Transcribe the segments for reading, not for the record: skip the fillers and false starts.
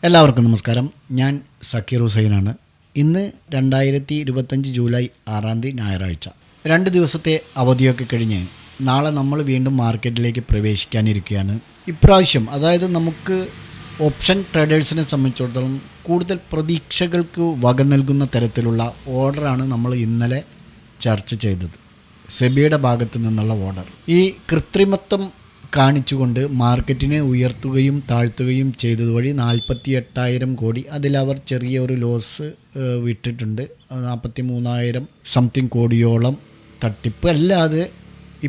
എല്ലാവർക്കും നമസ്കാരം. ഞാൻ സക്കീർ ഹുസൈനാണ്. ഇന്ന് 2025 ജൂലൈ 6 ഞായറാഴ്ച. 2 ദിവസത്തെ അവധിയൊക്കെ കഴിഞ്ഞ് നാളെ നമ്മൾ വീണ്ടും മാർക്കറ്റിലേക്ക് പ്രവേശിക്കാനിരിക്കുകയാണ്. ഇപ്രാവശ്യം അതായത് നമുക്ക് ഓപ്ഷൻ ട്രേഡേഴ്സിനെ സംബന്ധിച്ചിടത്തോളം കൂടുതൽ പ്രതീക്ഷകൾക്ക് വക നൽകുന്ന തരത്തിലുള്ള ഓർഡറാണ് നമ്മൾ ഇന്നലെ ചർച്ച ചെയ്തത്. സെബിയുടെ ഭാഗത്തു നിന്നുള്ള ഓർഡർ ഈ കൃത്രിമത്വം കാണിച്ചുകൊണ്ട് മാർക്കറ്റിനെ ഉയർത്തുകയും താഴ്ത്തുകയും ചെയ്തതുവഴി 48,000 കോടി, അതിലവർ ചെറിയൊരു ലോസ് വിട്ടിട്ടുണ്ട്. 43,000 സംതിങ് കോടിയോളം തട്ടിപ്പ്. അല്ലാതെ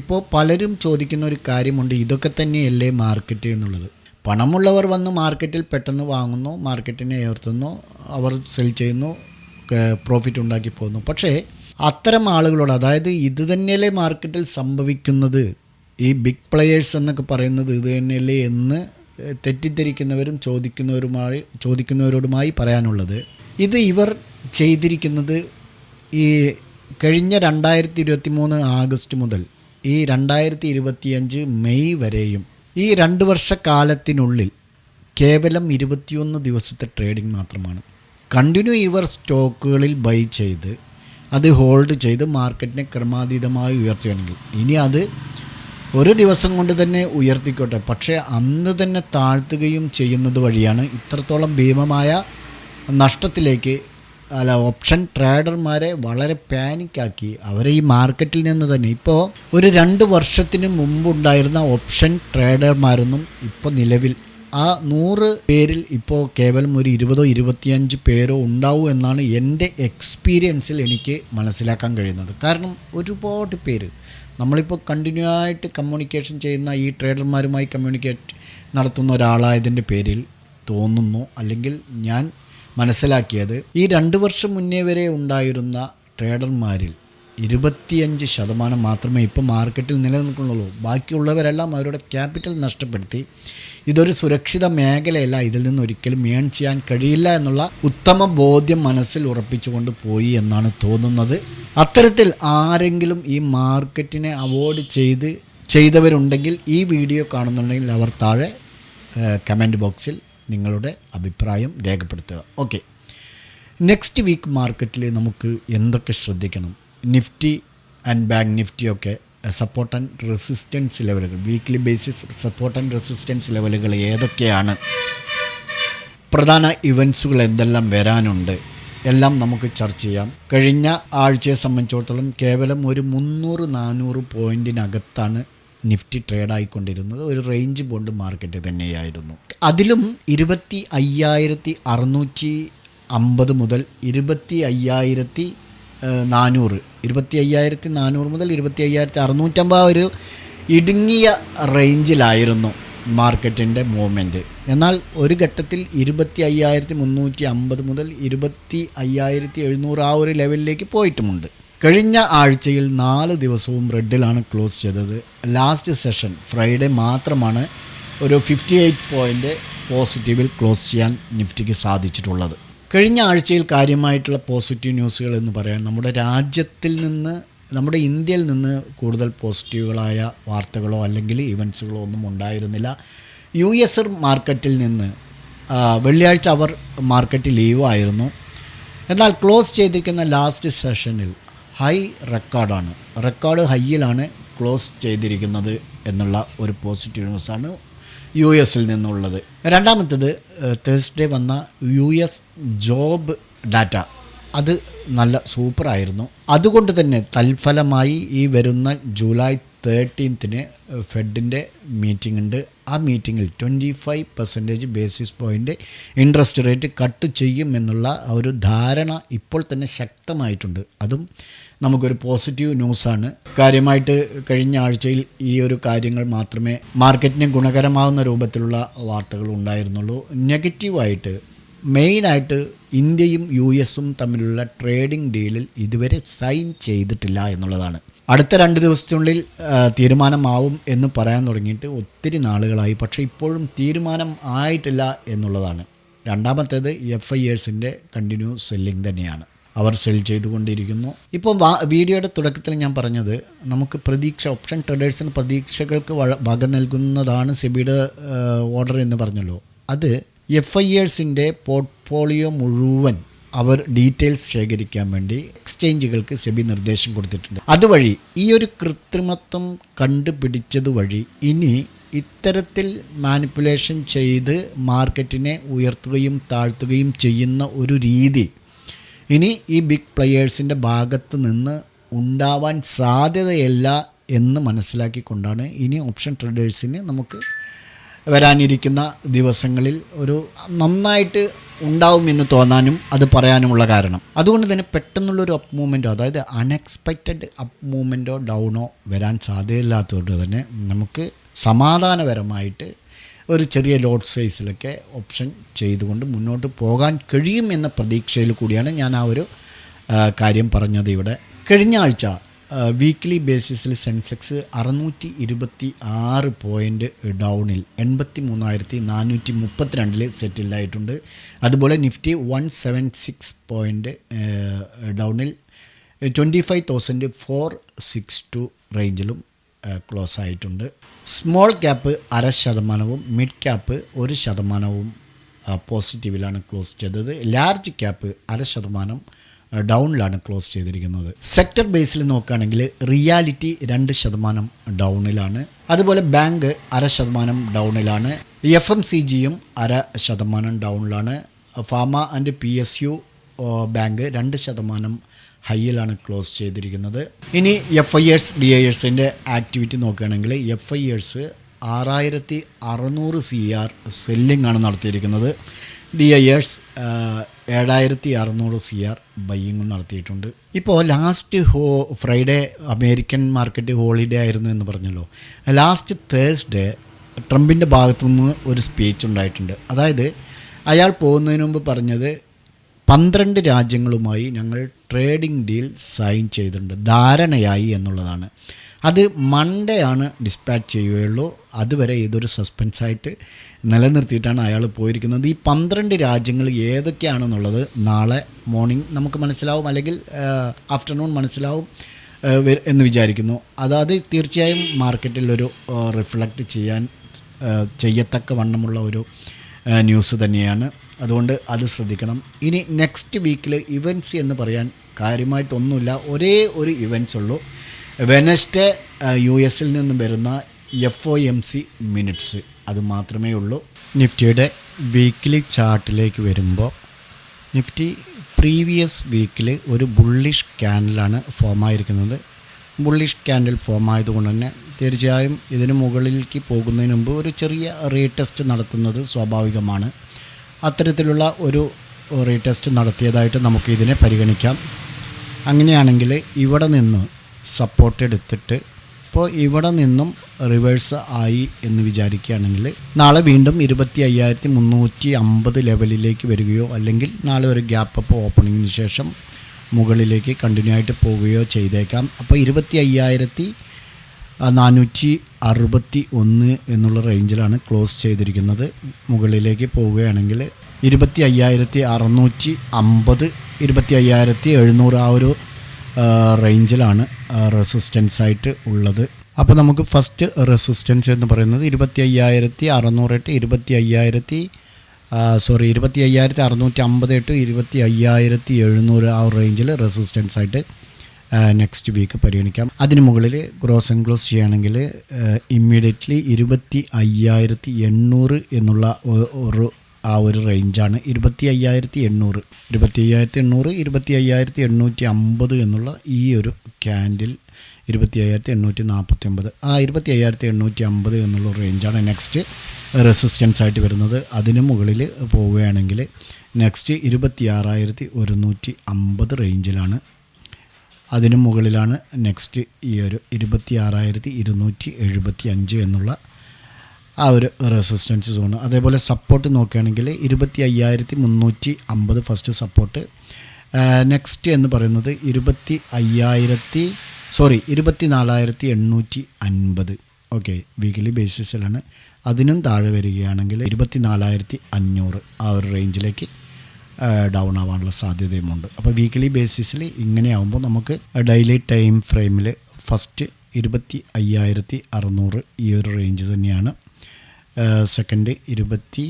ഇപ്പോൾ പലരും ചോദിക്കുന്ന ഒരു കാര്യമുണ്ട്, ഇതൊക്കെ തന്നെയല്ലേ മാർക്കറ്റ് എന്നുള്ളത്. പണമുള്ളവർ വന്ന് മാർക്കറ്റിൽ പെട്ടെന്ന് വാങ്ങുന്നു, മാർക്കറ്റിനെ ഉയർത്തുന്നു, അവർ സെൽ ചെയ്യുന്നു, പ്രോഫിറ്റ് ഉണ്ടാക്കി പോകുന്നു. പക്ഷേ അത്തരം ആളുകളോട്, അതായത് ഇത് തന്നെയല്ലേ മാർക്കറ്റിൽ സംഭവിക്കുന്നത്, ഈ ബിഗ് പ്ലെയേഴ്സ് എന്നൊക്കെ പറയുന്നത് ഇത് തന്നെയല്ലേ എന്ന് തെറ്റിദ്ധരിക്കുന്നവരും ചോദിക്കുന്നവരോടുമായി പറയാനുള്ളത്, ഇത് ഇവർ ചെയ്തിരിക്കുന്നത് ഈ കഴിഞ്ഞ 2023 ആഗസ്റ്റ് മുതൽ ഈ 2025 മെയ് വരെയും ഈ 2 വർഷക്കാലത്തിനുള്ളിൽ കേവലം 21 ദിവസത്തെ ട്രേഡിംഗ് മാത്രമാണ്. കണ്ടിന്യൂ ഇവർ സ്റ്റോക്കുകളിൽ ബൈ ചെയ്ത് അത് ഹോൾഡ് ചെയ്ത് മാർക്കറ്റിനെ ക്രമാതീതമായി ഉയർത്തുകയാണെങ്കിൽ, ഇനി അത് ഒരു ദിവസം കൊണ്ട് തന്നെ ഉയർത്തിക്കോട്ടെ, പക്ഷേ അന്ന് തന്നെ താഴ്ത്തുകയും ചെയ്യുന്നത് വഴിയാണ് ഇത്രത്തോളം ഭീമമായ നഷ്ടത്തിലേക്ക് ഓപ്ഷൻ ട്രേഡർമാരെ വളരെ പാനിക്കാക്കി. അവരെ ഈ മാർക്കറ്റിൽ നിന്ന് തന്നെ ഇപ്പോൾ ഒരു 2 വർഷത്തിന് മുമ്പുണ്ടായിരുന്ന ഓപ്ഷൻ ട്രേഡർമാരൊന്നും ഇപ്പോൾ നിലവിൽ ആ 100 പേരിൽ ഇപ്പോൾ കേവലം ഒരു 20-25 പേരോ ഉണ്ടാവൂ എന്നാണ് എൻ്റെ എക്സ്പീരിയൻസിൽ എനിക്ക് മനസ്സിലാക്കാൻ കഴിയുന്നത്. കാരണം ഒരുപാട് പേര് നമ്മളിപ്പോൾ കണ്ടിന്യൂ ആയിട്ട് കമ്മ്യൂണിക്കേഷൻ ചെയ്യുന്ന ഈ ട്രേഡർമാരുമായി കമ്മ്യൂണിക്കേറ്റ് നടത്തുന്ന ഒരാളായതിൻ്റെ പേരിൽ തോന്നുന്നു, അല്ലെങ്കിൽ ഞാൻ മനസ്സിലാക്കിയത്, ഈ 2 വർഷം മുന്നേ വരെ ഉണ്ടായിരുന്ന ട്രേഡർമാരിൽ 25% മാത്രമേ ഇപ്പോൾ മാർക്കറ്റിൽ നിലനിൽക്കുന്നുള്ളൂ. ബാക്കിയുള്ളവരെല്ലാം അവരുടെ ക്യാപിറ്റൽ നഷ്ടപ്പെടുത്തി. ഇതൊരു സുരക്ഷിത മേഖലയല്ല, ഇതിൽ നിന്ന് ഒരിക്കലും ഏൺ ചെയ്യാൻ കഴിയില്ല എന്നുള്ള ഉത്തമ ബോധ്യം മനസ്സിൽ ഉറപ്പിച്ചുകൊണ്ട് പോയി എന്നാണ് തോന്നുന്നത്. അത്തരത്തിൽ ആരെങ്കിലും ഈ മാർക്കറ്റിനെ അവോയ്ഡ് ചെയ്തവരുണ്ടെങ്കിൽ ഈ വീഡിയോ കാണുന്നുണ്ടെങ്കിൽ അവർ താഴെ കമൻറ്റ് ബോക്സിൽ നിങ്ങളുടെ അഭിപ്രായം രേഖപ്പെടുത്തുക. ഓക്കെ, നെക്സ്റ്റ് വീക്ക് മാർക്കറ്റിൽ നമുക്ക് എന്തൊക്കെ ശ്രദ്ധിക്കണം? നിഫ്റ്റി ആൻഡ് ബാങ്ക് നിഫ്റ്റിയൊക്കെ സപ്പോർട്ട് ആൻഡ് റെസിസ്റ്റൻസ് ലെവലുകൾ, weekly basis support and resistance ലെവലുകൾ ഏതൊക്കെയാണ്, പ്രധാന ഇവൻസുകൾ എന്തെല്ലാം വരാനുണ്ട്, എല്ലാം നമുക്ക് ചർച്ച ചെയ്യാം. കഴിഞ്ഞ ആഴ്ചയെ സംബന്ധിച്ചിടത്തോളം കേവലം ഒരു 300-400 പോയിൻറ്റിനകത്താണ് നിഫ്റ്റി ട്രേഡായിക്കൊണ്ടിരുന്നത്. ഒരു റേഞ്ച് ബോണ്ട് മാർക്കറ്റ് തന്നെയായിരുന്നു. അതിലും 25,650 മുതൽ 25,400 മുതൽ 25,650 ഒരു ഇടുങ്ങിയ റേഞ്ചിലായിരുന്നു മാർക്കറ്റിൻ്റെ മൂവ്മെൻറ്റ്. എന്നാൽ ഒരു ഘട്ടത്തിൽ 25,350 മുതൽ 25,700 ആ ഒരു ലെവലിലേക്ക് പോയിട്ടുമുണ്ട്. കഴിഞ്ഞ ആഴ്ചയിൽ 4 ദിവസവും റെഡിലാണ് ക്ലോസ് ചെയ്തത്. ലാസ്റ്റ് സെഷൻ ഫ്രൈഡേ മാത്രമാണ് ഒരു 58 പോയിൻ്റ് പോസിറ്റീവിൽ ക്ലോസ് ചെയ്യാൻ നിഫ്റ്റിക്ക് സാധിച്ചിട്ടുള്ളത്. കഴിഞ്ഞ ആഴ്ചയിൽ കാര്യമായിട്ടുള്ള പോസിറ്റീവ് ന്യൂസുകൾ എന്ന് പറയാൻ നമ്മുടെ ഇന്ത്യയിൽ നിന്ന് കൂടുതൽ പോസിറ്റീവുകളായ വാർത്തകളോ അല്ലെങ്കിൽ ഇവൻസുകളോ ഒന്നും ഉണ്ടായിരുന്നില്ല. US മാർക്കറ്റിൽ നിന്ന് വെള്ളിയാഴ്ച അവർ മാർക്കറ്റ് ലീവായിരുന്നു. എന്നാൽ ക്ലോസ് ചെയ്തിരിക്കുന്ന ലാസ്റ്റ് സെഷനിൽ റെക്കോർഡ് ഹൈയിലാണ് ക്ലോസ് ചെയ്തിരിക്കുന്നത് എന്നുള്ള ഒരു പോസിറ്റീവ് ന്യൂസാണ് US നിന്നുള്ളത്. രണ്ടാമത്തേത് തേഴ്സ്ഡേ വന്ന US ജോബ് ഡാറ്റ, അത് നല്ല സൂപ്പറായിരുന്നു. അതുകൊണ്ട് തന്നെ തൽഫലമായി ഈ വരുന്ന ജൂലൈ 13 ഫെഡിൻ്റെ മീറ്റിംഗ് ഉണ്ട്. ആ മീറ്റിങ്ങിൽ 25% basis point interest rate cut ചെയ്യുമെന്നുള്ള ഒരു ധാരണ ഇപ്പോൾ തന്നെ ശക്തമായിട്ടുണ്ട്. അതും നമുക്കൊരു പോസിറ്റീവ് ന്യൂസാണ്. കാര്യമായിട്ട് കഴിഞ്ഞ ആഴ്ചയിൽ ഈ ഒരു കാര്യങ്ങൾ മാത്രമേ മാർക്കറ്റിന് ഗുണകരമാവുന്ന രൂപത്തിലുള്ള വാർത്തകൾ ഉണ്ടായിരുന്നുള്ളൂ. നെഗറ്റീവായിട്ട് മെയിനായിട്ട് ഇന്ത്യയും US തമ്മിലുള്ള ട്രേഡിംഗ് ഡീലിൽ ഇതുവരെ സൈൻ ചെയ്തിട്ടില്ല എന്നുള്ളതാണ്. അടുത്ത 2 ദിവസത്തിനുള്ളിൽ തീരുമാനമാവും എന്ന് പറയാൻ തുടങ്ങിയിട്ട് ഒത്തിരി നാളുകളായി, പക്ഷേ ഇപ്പോഴും തീരുമാനം ആയിട്ടില്ല എന്നുള്ളതാണ്. രണ്ടാമത്തേത് FISൻ്റെ കണ്ടിന്യൂ സെല്ലിംഗ് തന്നെയാണ്. അവർ സെൽ ചെയ്തുകൊണ്ടിരിക്കുന്നു. ഇപ്പോൾ വീഡിയോയുടെ തുടക്കത്തിൽ ഞാൻ പറഞ്ഞത്, നമുക്ക് ഓപ്ഷൻ ട്രേഡേഴ്സിന് പ്രതീക്ഷകൾക്ക് വക നൽകുന്നതാണ് സെബിയുടെ ഓർഡർ എന്ന് പറഞ്ഞല്ലോ. അത് FIERസിൻ്റെ പോർട്ട്ഫോളിയോ മുഴുവൻ അവർ ഡീറ്റെയിൽസ് ശേഖരിക്കാൻ വേണ്ടി എക്സ്ചേഞ്ചുകൾക്ക് സെബി നിർദ്ദേശം കൊടുത്തിട്ടുണ്ട്. അതുവഴി ഈ ഒരു കൃത്രിമത്വം കണ്ടുപിടിച്ചതുവഴി ഇനി ഇത്തരത്തിൽ മാനിപ്പുലേഷൻ ചെയ്ത് മാർക്കറ്റിനെ ഉയർത്തുകയും താഴ്ത്തുകയും ചെയ്യുന്ന ഒരു രീതി ഇനി ഈ ബിഗ് പ്ലെയേഴ്സിൻ്റെ ഭാഗത്ത് നിന്ന് ഉണ്ടാവാൻ സാധ്യതയില്ല എന്ന് മനസ്സിലാക്കിക്കൊണ്ടാണ് ഇനി ഓപ്ഷൻ ട്രേഡേഴ്സിന് നമുക്ക് വരാനിരിക്കുന്ന ദിവസങ്ങളിൽ ഒരു നന്നായിട്ട് ഉണ്ടാവുമെന്ന് തോന്നാനും അത് പറയാനുമുള്ള കാരണം. അതുകൊണ്ട് തന്നെ പെട്ടെന്നുള്ളൊരു അപ്പ് മൂവ്മെൻറ്റോ, അതായത് അൺഎക്സ്പെക്റ്റഡ് അപ്പ് മൂവ്മെൻറ്റോ ഡൗണോ വരാൻ സാധ്യതയില്ലാത്തതുകൊണ്ട് തന്നെ നമുക്ക് സമാധാനപരമായിട്ട് ഒരു ചെറിയ ലോട്ട് സൈസിലൊക്കെ ഓപ്ഷൻ ചെയ്തുകൊണ്ട് മുന്നോട്ട് പോകാൻ കഴിയുമെന്ന പ്രതീക്ഷയിൽ കൂടിയാണ് ഞാൻ ആ ഒരു കാര്യം പറഞ്ഞത്. ഇവിടെ കഴിഞ്ഞ ആഴ്ച വീക്ക്ലി ബേസിസിൽ സെൻസെക്സ് 626 പോയിൻ്റ് ഡൗണിൽ 83,432 സെറ്റിൽഡായിട്ടുണ്ട്. അതുപോലെ നിഫ്റ്റി 176 പോയിൻ്റ് ഡൗണിൽ 25,462 റേഞ്ചിലും ക്ലോസ് ആയിട്ടുണ്ട്. സ്മോൾ ക്യാപ്പ് 0.5%, മിഡ് ക്യാപ്പ് 1% പോസിറ്റീവിലാണ് ക്ലോസ് ചെയ്തത്. ലാർജ് ക്യാപ്പ് 0.5% ഡൗണിലാണ് ക്ലോസ് ചെയ്തിരിക്കുന്നത്. സെക്ടർ ബേസിൽ നോക്കുകയാണെങ്കിൽ റിയാലിറ്റി 2% ഡൗണിലാണ്. അതുപോലെ ബാങ്ക് 0.5% ഡൗണിലാണ്. FMCGയും 0.5% ഡൗണിലാണ്. ഫാമ ആൻഡ് PSU ബാങ്ക് 2% ഹൈയിലാണ് ക്ലോസ് ചെയ്തിരിക്കുന്നത്. ഇനി FIERS DIERSൻ്റെ ആക്ടിവിറ്റി നോക്കുകയാണെങ്കിൽ FIERS 6,600 CR സെല്ലിംഗ് ആണ് നടത്തിയിരിക്കുന്നത്. DIERS 7,600 CR ബയ്യിങ്ങും നടത്തിയിട്ടുണ്ട്. ഇപ്പോൾ last Friday American market holiday ആയിരുന്നു എന്ന് പറഞ്ഞല്ലോ. ലാസ്റ്റ് തേഴ്സ്ഡേ ട്രംപിൻ്റെ ഭാഗത്തുനിന്ന് ഒരു സ്പീച്ച് ഉണ്ടായിട്ടുണ്ട്. അതായത് അയാൾ പോകുന്നതിന് മുമ്പ് പറഞ്ഞത് 12 രാജ്യങ്ങളുമായി ഞങ്ങൾ ട്രേഡിംഗ് ഡീൽ സൈൻ ചെയ്തിട്ടുണ്ട്, ധാരണയായി എന്നുള്ളതാണ്. അത് മൺഡേ ആണ് ഡിസ്പാച്ച് ചെയ്യുകയുള്ളൂ. അതുവരെ ഇതൊരു സസ്പെൻസായിട്ട് നിലനിർത്തിയിട്ടാണ് അയാൾ പോയിരിക്കുന്നത്. ഈ 12 രാജ്യങ്ങൾ ഏതൊക്കെയാണെന്നുള്ളത് നാളെ മോർണിംഗ് നമുക്ക് മനസ്സിലാവും, അല്ലെങ്കിൽ ആഫ്റ്റർനൂൺ മനസ്സിലാവും എന്ന് വിചാരിക്കുന്നു. അത് തീർച്ചയായും മാർക്കറ്റിലൊരു റിഫ്ലക്റ്റ് ചെയ്യത്തക്ക വണ്ണമുള്ള ഒരു ന്യൂസ് തന്നെയാണ്. അതുകൊണ്ട് അത് ശ്രദ്ധിക്കണം. ഇനി നെക്സ്റ്റ് വീക്കിൽ ഇവൻറ്റ്സ് എന്ന് പറയാൻ കാര്യമായിട്ടൊന്നുമില്ല. ഒരേ ഒരു ഇവൻറ്റ്സ് ഉള്ളൂ. വെനസ്ഡേ US-ൽ നിന്നും വരുന്ന FOMC മിനിറ്റ്സ്, അത് മാത്രമേ ഉള്ളൂ. നിഫ്റ്റിയുടെ വീക്ക്ലി ചാർട്ടിലേക്ക് വരുമ്പോൾ നിഫ്റ്റി പ്രീവിയസ് വീക്കിൽ ഒരു ബുള്ളിഷ് ക്യാൻഡിലാണ് ഫോമായിരിക്കുന്നത്. ബുള്ളിഷ് ക്യാൻഡിൽ ഫോം ആയതുകൊണ്ട് തന്നെ തീർച്ചയായും ഇതിന് മുകളിലേക്ക് പോകുന്നതിന് മുമ്പ് ഒരു ചെറിയ റീടെസ്റ്റ് നടത്തുന്നത് സ്വാഭാവികമാണ്. അത്തരത്തിലുള്ള ഒരു റീടെസ്റ്റ് നടത്തിയതായിട്ട് നമുക്ക് ഇതിനെ പരിഗണിക്കാം. അങ്ങനെയാണെങ്കിൽ ഇവിടെ നിന്ന് സപ്പോർട്ട് എടുത്തിട്ട് ഇപ്പോൾ ഇവിടെ നിന്നും റിവേഴ്സ് ആയി എന്ന് വിചാരിക്കുകയാണെങ്കിൽ നാളെ വീണ്ടും 25,350 ലെവലിലേക്ക് വരികയോ അല്ലെങ്കിൽ നാളെ ഒരു ഗ്യാപ്പ് അപ്പ് ഓപ്പണിങ്ങിന് ശേഷം മുകളിലേക്ക് കണ്ടിന്യൂ ആയിട്ട് പോവുകയോ ചെയ്തേക്കാം. അപ്പോൾ 25,461 എന്നുള്ള റേഞ്ചിലാണ് ക്ലോസ് ചെയ്തിരിക്കുന്നത്. മുകളിലേക്ക് പോവുകയാണെങ്കിൽ 25,650, 25,700 ആ ഒരു റേഞ്ചിലാണ് റെസിസ്റ്റൻസ് ആയിട്ട് ഉള്ളത്. അപ്പോൾ നമുക്ക് ഫസ്റ്റ് റെസിസ്റ്റൻസ് എന്ന് പറയുന്നത് 25,600 to 25,650 to 25,700 ആ റേഞ്ചിൽ റെസിസ്റ്റൻസ് ആയിട്ട് നെക്സ്റ്റ് വീക്ക് പരിഗണിക്കാം. അതിന് മുകളിൽ ക്രോസ് ആൻഡ് ക്ലോസ് ചെയ്യുകയാണെങ്കിൽ ഇമ്മീഡിയറ്റ്ലി 25,800 എന്നുള്ള ആ ഒരു റേഞ്ചാണ്. 25,800, 25,850 എന്നുള്ള ഈ ഒരു ക്യാൻഡിൽ 25,849, ആ 25,850 എന്നുള്ള റേഞ്ചാണ് നെക്സ്റ്റ് റെസിസ്റ്റൻസ് ആയിട്ട് വരുന്നത്. അതിന് മുകളിൽ പോവുകയാണെങ്കിൽ നെക്സ്റ്റ് 26,150 റേഞ്ചിലാണ്. അതിന് മുകളിലാണ് നെക്സ്റ്റ് ഈ ഒരു 26,275 എന്നുള്ള ആ ഒരു റെസിസ്റ്റൻസ് സോണ്. അതേപോലെ സപ്പോർട്ട് നോക്കുകയാണെങ്കിൽ 25,350 ഫസ്റ്റ് സപ്പോർട്ട്. നെക്സ്റ്റ് എന്ന് പറയുന്നത് 24,850. ഓക്കെ, വീക്കിലി ബേസിസിലാണ്. അതിനും താഴെ വരികയാണെങ്കിൽ 24,500 ആ ഒരു റേഞ്ചിലേക്ക് ഡൗൺ ആവാനുള്ള സാധ്യതയുമുണ്ട്. അപ്പോൾ വീക്കിലി ബേസിസിൽ ഇങ്ങനെയാവുമ്പോൾ നമുക്ക് ഡെയിലി ടൈം ഫ്രെയിമിൽ ഫസ്റ്റ് 25,600 ഈ ഒരു റേഞ്ച് തന്നെയാണ്. സെക്കൻഡ് 25,850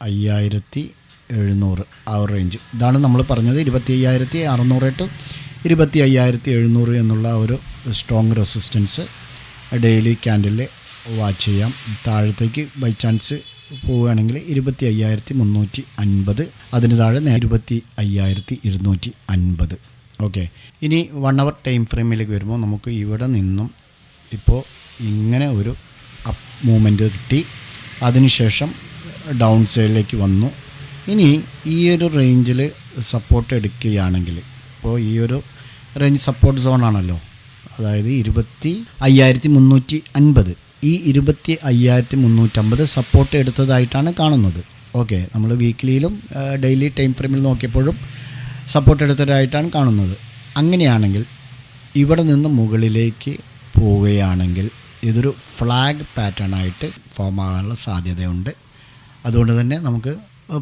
25,700 ആ ഒരു റേഞ്ച്. ഇതാണ് നമ്മൾ പറഞ്ഞത് 25,600 ടു 25,700 എന്നുള്ള ഒരു strong resistance daily candle watch ചെയ്യാം. താഴത്തേക്ക് ബൈ ചാൻസ് പോവുകയാണെങ്കിൽ 25,350, അതിന് താഴെ 25,250. ഓക്കെ, ഇനി 1 അവർ ടൈം ഫ്രെയിമിലേക്ക് വരുമ്പോൾ നമുക്ക് ഇവിടെ നിന്നും ഇപ്പോൾ ഇങ്ങനെ ഒരു അപ്പ് മൂവ്മെൻറ്റ് കിട്ടി, അതിനുശേഷം ഡൗൺ സൈഡിലേക്ക് വന്നു. ഇനി ഈ ഒരു റേഞ്ചിൽ സപ്പോർട്ട് എടുക്കുകയാണെങ്കിൽ, ഇപ്പോൾ ഈ ഒരു റേഞ്ച് സപ്പോർട്ട് സോണാണല്ലോ, അതായത് 25,350, ഈ 25,350 സപ്പോർട്ട് എടുത്തതായിട്ടാണ് കാണുന്നത്. ഓക്കെ, നമ്മൾ വീക്ക്ലിയിലും ഡെയിലി ടൈം ഫ്രെയിമിൽ നോക്കിയപ്പോഴും സപ്പോർട്ട് എടുത്തതായിട്ടാണ് കാണുന്നത്. അങ്ങനെയാണെങ്കിൽ ഇവിടെ നിന്ന് മുകളിലേക്ക് പോവുകയാണെങ്കിൽ ഇതൊരു ഫ്ലാഗ് പാറ്റേൺ ആയിട്ട് ഫോം ആകാനുള്ള സാധ്യതയുണ്ട്. അതുകൊണ്ട് തന്നെ നമുക്ക്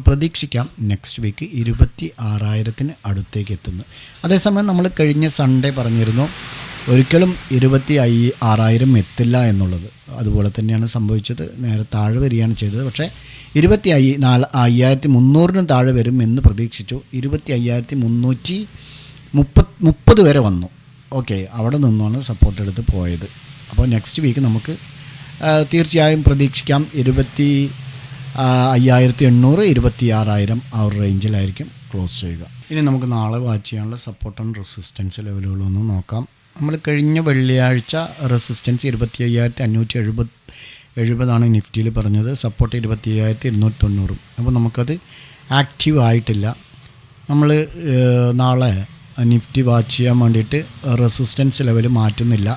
പ്രതീക്ഷിക്കാം നെക്സ്റ്റ് വീക്ക് 26,000 അടുത്തേക്ക് എത്തുന്നു. അതേസമയം നമ്മൾ കഴിഞ്ഞ സൺഡേ പറഞ്ഞിരുന്നു ഒരിക്കലും 26,000 എത്തില്ല എന്നുള്ളത്. അതുപോലെ തന്നെയാണ് സംഭവിച്ചത്, നേരെ താഴെ വരികയാണ് ചെയ്തത്. പക്ഷേ 25,300 താഴെ വരും എന്ന് പ്രതീക്ഷിച്ചു. 25,330 വരെ വന്നു. ഓക്കെ, അവിടെ നിന്നാണ് സപ്പോർട്ട് എടുത്ത് പോയത്. അപ്പോൾ നെക്സ്റ്റ് വീക്ക് നമുക്ക് തീർച്ചയായും പ്രതീക്ഷിക്കാം 25,800, 26,000 ആ ഒരു റേഞ്ചിലായിരിക്കും ക്ലോസ് ചെയ്യുക. ഇനി നമുക്ക് നാളെ വാച്ച് ചെയ്യാനുള്ള സപ്പോർട്ട് ആൻഡ് റെസിസ്റ്റൻസ് ലെവലുകളൊന്ന് നോക്കാം. നമ്മൾ കഴിഞ്ഞ വെള്ളിയാഴ്ച റെസിസ്റ്റൻസ് 25,570 നിഫ്റ്റിയിൽ പറഞ്ഞത്, സപ്പോർട്ട് 25,290. അപ്പോൾ നമുക്കത് ആക്റ്റീവ് ആയിട്ടില്ല. നമ്മൾ നാളെ നിഫ്റ്റി വാച്ച് ചെയ്യാൻ വേണ്ടിയിട്ട് റെസിസ്റ്റൻസ് ലെവൽ മാറ്റുന്നില്ല.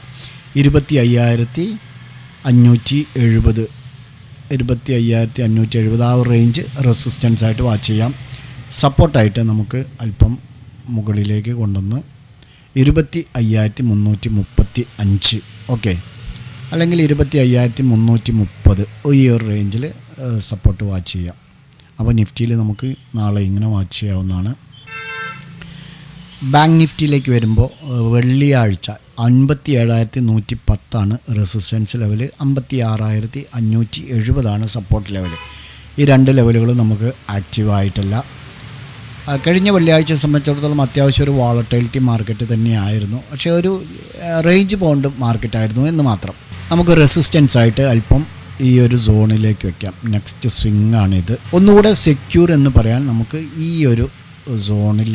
25,570 ആ റേഞ്ച് റെസിസ്റ്റൻസ് ആയിട്ട് വാച്ച് ചെയ്യാം. സപ്പോർട്ടായിട്ട് നമുക്ക് അല്പം മുകളിലേക്ക് കൊണ്ടുവന്ന് 25,335, ഓക്കെ, അല്ലെങ്കിൽ 25,330 ഈ ഒരു റേഞ്ചിൽ സപ്പോർട്ട് വാച്ച് ചെയ്യാം. അപ്പോൾ നിഫ്റ്റിയിൽ നമുക്ക് നാളെ ഇങ്ങനെ വാച്ച് ചെയ്യാവുന്നതാണ്. ബാങ്ക് നിഫ്റ്റിയിലേക്ക് വരുമ്പോൾ വെള്ളിയാഴ്ച 57,110 റെസിസ്റ്റൻസ് ലെവൽ, 56,570 സപ്പോർട്ട് ലെവൽ. ഈ രണ്ട് ലെവലുകളും നമുക്ക് ആക്റ്റീവ് ആയിട്ടില്ല. കഴിഞ്ഞ വെള്ളിയാഴ്ചയെ സംബന്ധിച്ചിടത്തോളം അത്യാവശ്യം ഒരു വോളറ്റൈലിറ്റി മാർക്കറ്റ് തന്നെയായിരുന്നു, പക്ഷേ ഒരു റേഞ്ച് ബൗണ്ട് മാർക്കറ്റായിരുന്നു എന്ന് മാത്രം. നമുക്ക് റെസിസ്റ്റൻസ് ആയിട്ട് അല്പം ഈ ഒരു സോണിലേക്ക് വയ്ക്കാം. നെക്സ്റ്റ് സ്വിങ് ആണിത്. ഒന്നുകൂടെ സെക്യൂർ എന്ന് പറയാൻ നമുക്ക് ഈ ഒരു സോണിൽ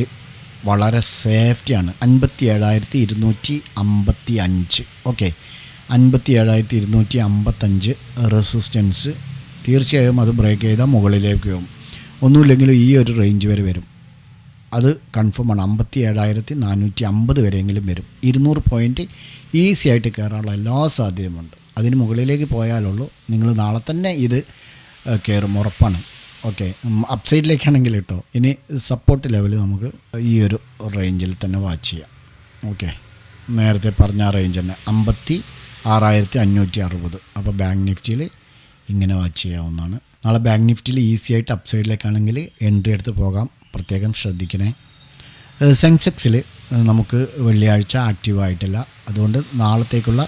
വളരെ സേഫ്റ്റിയാണ്. 57,255, ഓക്കെ, 57,255 റെസിസ്റ്റൻസ്. തീർച്ചയായും അത് ബ്രേക്ക് ചെയ്താൽ മുകളിലേക്ക് പോകും. ഒന്നുമില്ലെങ്കിലും ഈ ഒരു റേഞ്ച് വരെ വരും, അത് കൺഫേമാണ്. 57,450 വരെയെങ്കിലും വരും. 200 പോയിൻറ്റ് ഈസി ആയിട്ട് കയറാനുള്ള എല്ലാ സാധ്യതയുമുണ്ട്. അതിന് മുകളിലേക്ക് പോയാലുള്ളൂ നിങ്ങൾ നാളെ തന്നെ ഇത് കയറും, ഉറപ്പാണ്. ഓക്കെ, അപ്സൈഡിലേക്കാണെങ്കിൽ കേട്ടോ. ഇനി സപ്പോർട്ട് ലെവൽ നമുക്ക് ഈ ഒരു റേഞ്ചിൽ തന്നെ വാച്ച് ചെയ്യാം. ഓക്കെ, നേരത്തെ പറഞ്ഞ ആ റേഞ്ച് തന്നെ 56,560. അപ്പോൾ ബാങ്ക് നിഫ്റ്റിയിൽ ഇങ്ങനെ വാച്ച് ചെയ്യാവുന്നതാണ്. നാളെ ബാങ്ക് നിഫ്റ്റിയിൽ ഈസി ആയിട്ട് അപ്സൈഡിലേക്കാണെങ്കിൽ എൻട്രി എടുത്ത് പോകാം, പ്രത്യേകം ശ്രദ്ധിക്കണേ. സെൻസെക്സിൽ നമുക്ക് വെള്ളിയാഴ്ച ആക്റ്റീവ് ആയിട്ടില്ല, അതുകൊണ്ട് നാളത്തേക്കുള്ള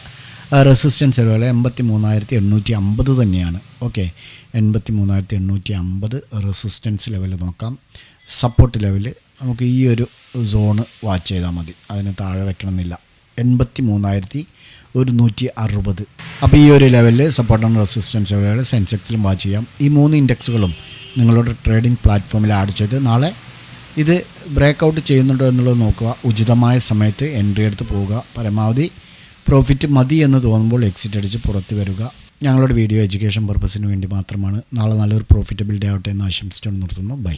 റെസിസ്റ്റൻസ് ലെവൽ 83,850 തന്നെയാണ്. ഓക്കെ, 83,850 റെസിസ്റ്റൻസ് ലെവൽ നോക്കാം. സപ്പോർട്ട് ലെവൽ നമുക്ക് ഈ ഒരു സോണ് വാച്ച് ചെയ്താൽ മതി, അതിന് താഴെ വെക്കണമെന്നില്ല. 83,160. അപ്പോൾ ഈ ഒരു ലെവലിൽ സപ്പോർട്ട് ആൻഡ് റെസിസ്റ്റൻസ് ലെവൽ സെൻസെക്സിലും വാച്ച് ചെയ്യാം. ഈ 3 ഇൻഡെക്സുകളും നിങ്ങളുടെ ട്രേഡിംഗ് പ്ലാറ്റ്ഫോമിൽ ആഡ് ചെയ്ത് നാളെ ഇത് ബ്രേക്ക് ഔട്ട് ചെയ്യുന്നുണ്ടോ എന്നുള്ളത് നോക്കുക. ഉചിതമായ സമയത്ത് എൻട്രി എടുത്ത് പോവുക. പരമാവധി പ്രോഫിറ്റ് മതി എന്ന് തോന്നുമ്പോൾ എക്സിറ്റ് അടിച്ച് പുറത്ത് വരിക. ഞങ്ങളുടെ വീഡിയോ എഡ്യൂക്കേഷൻ പർപ്പസിന് വേണ്ടി മാത്രമാണ്. നാളെ നല്ലൊരു പ്രോഫിറ്റബിൾ ഡേ ആവട്ടെ എന്ന് ആശംസിച്ചുകൊണ്ട് നിർത്തുന്നു. ബൈ.